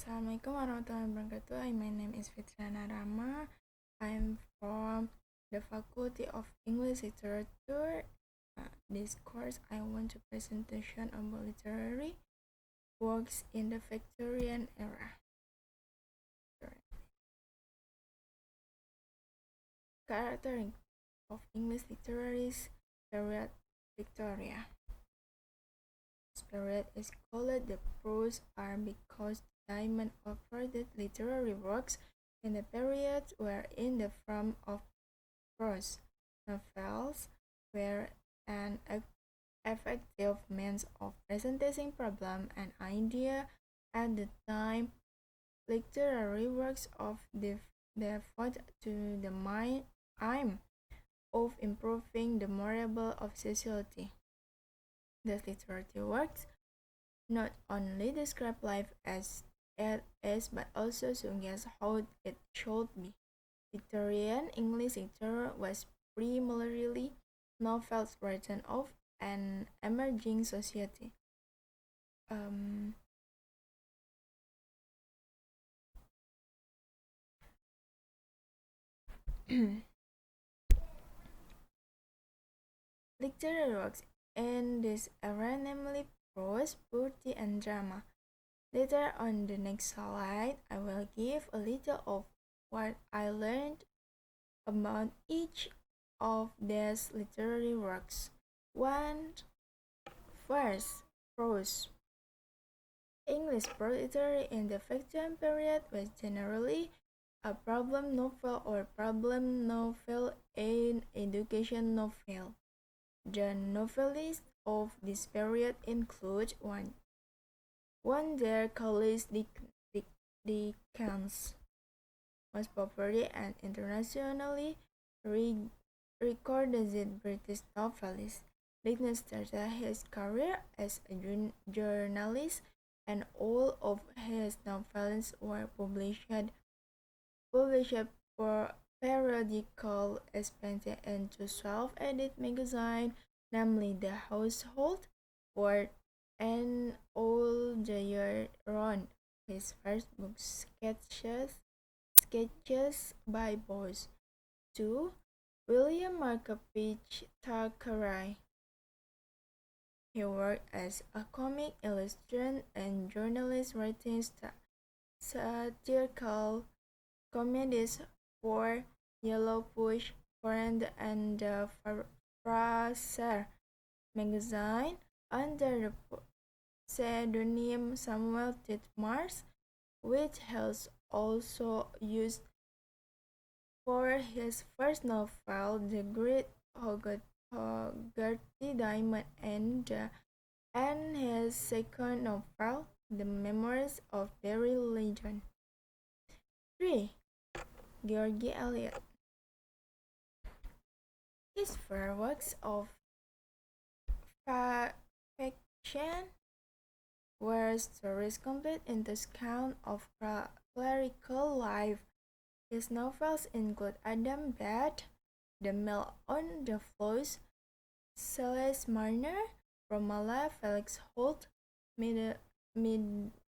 Assalamualaikum warahmatullahi wabarakatuh. My name is Fitriana Rama. I'm from the Faculty of English Literature. This course I want to presentation about literary works in the Victorian era. Character of English literary period Victoria. This period is called the prose era because the diamond of produced literary works in the period were in the form of prose. Novels were an effective means of presenting problem and idea at the time. Literary works of devoted to the aim of improving the morale of society. These literary works not only describe life as it is but also suggest how it should be. Victorian English literature was primarily novels written of an emerging society. Literary works in this era, namely prose, poetry, and drama. Later on the next slide, I will give a little of what I learned about each of these literary works. First, prose. English prose literature in the Victorian period was generally a problem novel or problem novel and education novel. The novelists of this period include one there Charles Dickens, most popular and internationally recorded British novelist. Dickens started his career as a journalist, and all of his novels were published for periodical expansion into 12-edit magazine, namely The Household, Word, and All the Year Round. His first book, Sketches by Boz. 2. William Markovich Thackeray. He worked as a comic illustrator and journalist writing satirical comedies for Yellow Push, Friend, and the Fraser magazine under the pseudonym Samuel Titmuss, which has also used for his first novel, The Great Hogarty Diamond, and his second novel, The Memoirs of Barry Lyndon. 3. George Eliot. His first works of fiction were stories complete in the account of clerical life. His novels include Adam Bede, The Mill on the Floss, Celeste Marner, Romola, Felix Holt,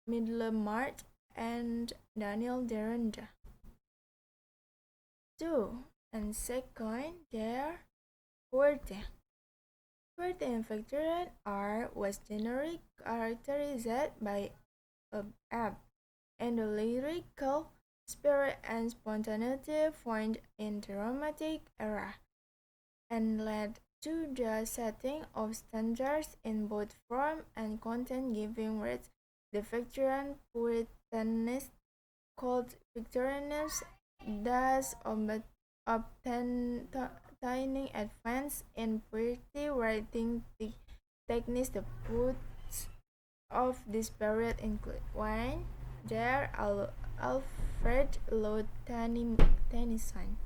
Middlemarch, and Daniel Deronda. 2. And second, there were the Poetry in Victorian art was generally characterized by ebb and the lyrical spirit and spontaneity found in the Romantic era, and led to the setting of standards in both form and content, giving rise the Victorian Puritanists called Victorianists, thus obtaining advance in poetry writing techniques. The poets of this period include 1. There Alfred Lord Tennyson.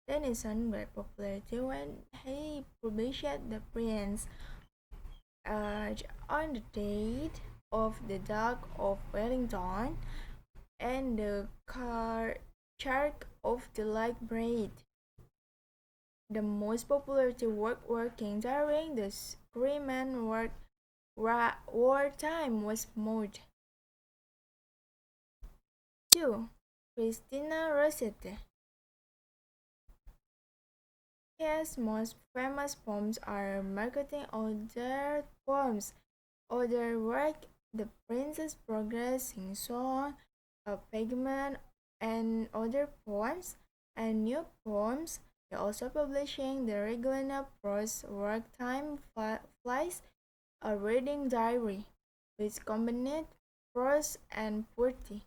Tennyson great popularity when he published The Prince on the date of the Duke of Wellington and the Church of the Light Brigade. The most popular work working during the Screaman work wartime was mode. 2. Christina Rossetti. His most famous poems are Marketing Order poems, other work, The Princess Progress, Sing Song, A Pigment, and other poems, and new poems. He also publishing the regular prose work Time Flies, a reading diary, which combined prose and poetry.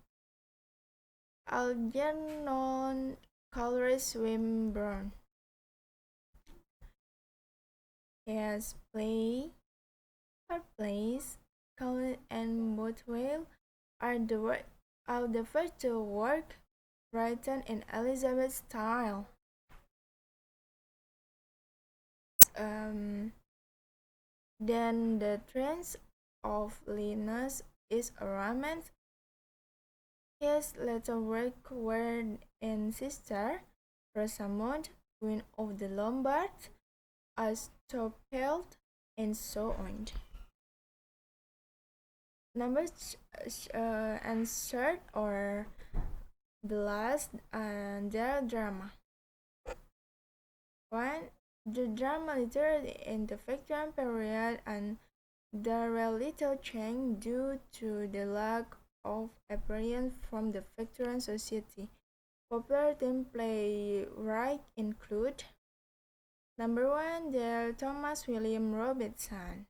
Algernon Coleridge Swinburne. He has played her plays, Colin and Bothwell are the first to work written in Elizabeth style. Then the Trance of Linus is a romance. His later work were in Sister, Rosamond, Queen of the Lombards, Astophield, and so on. Number and third or the last the drama. 1. The drama literally in the Victorian period and there were little change due to the lack of appearance from the Victorian society. Popular team playwrights include number 1, the Thomas William Robinson.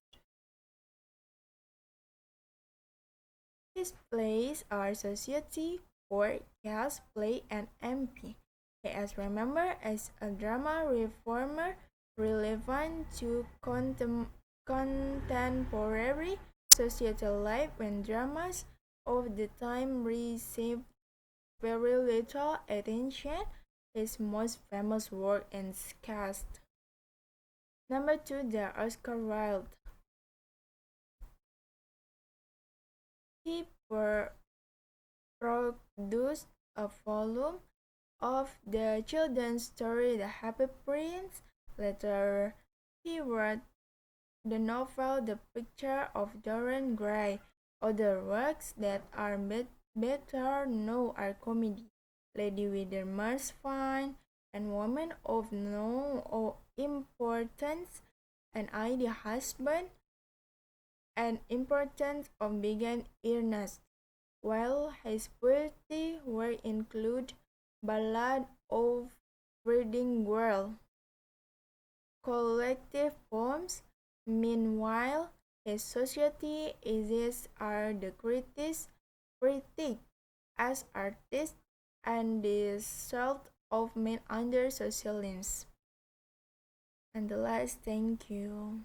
His plays are Society, Court, Cast Play, and MP. He is remembered as a drama reformer relevant to contemporary societal life when dramas of the time received very little attention. His most famous work is Cast. Number 2, the Oscar Wilde. He produced a volume of the children's story The Happy Prince. Later, he wrote the novel The Picture of Dorian Gray. Other works that are better known are comedy Lady Widermer's Fine and Woman of No Importance and I, the Husband, and Importance of Being Earnest, while his poetry work include Ballad of Reading Girl, collective poems. Meanwhile, his society essays are the critique as artists and the salt of men under socialism. And the last, thank you.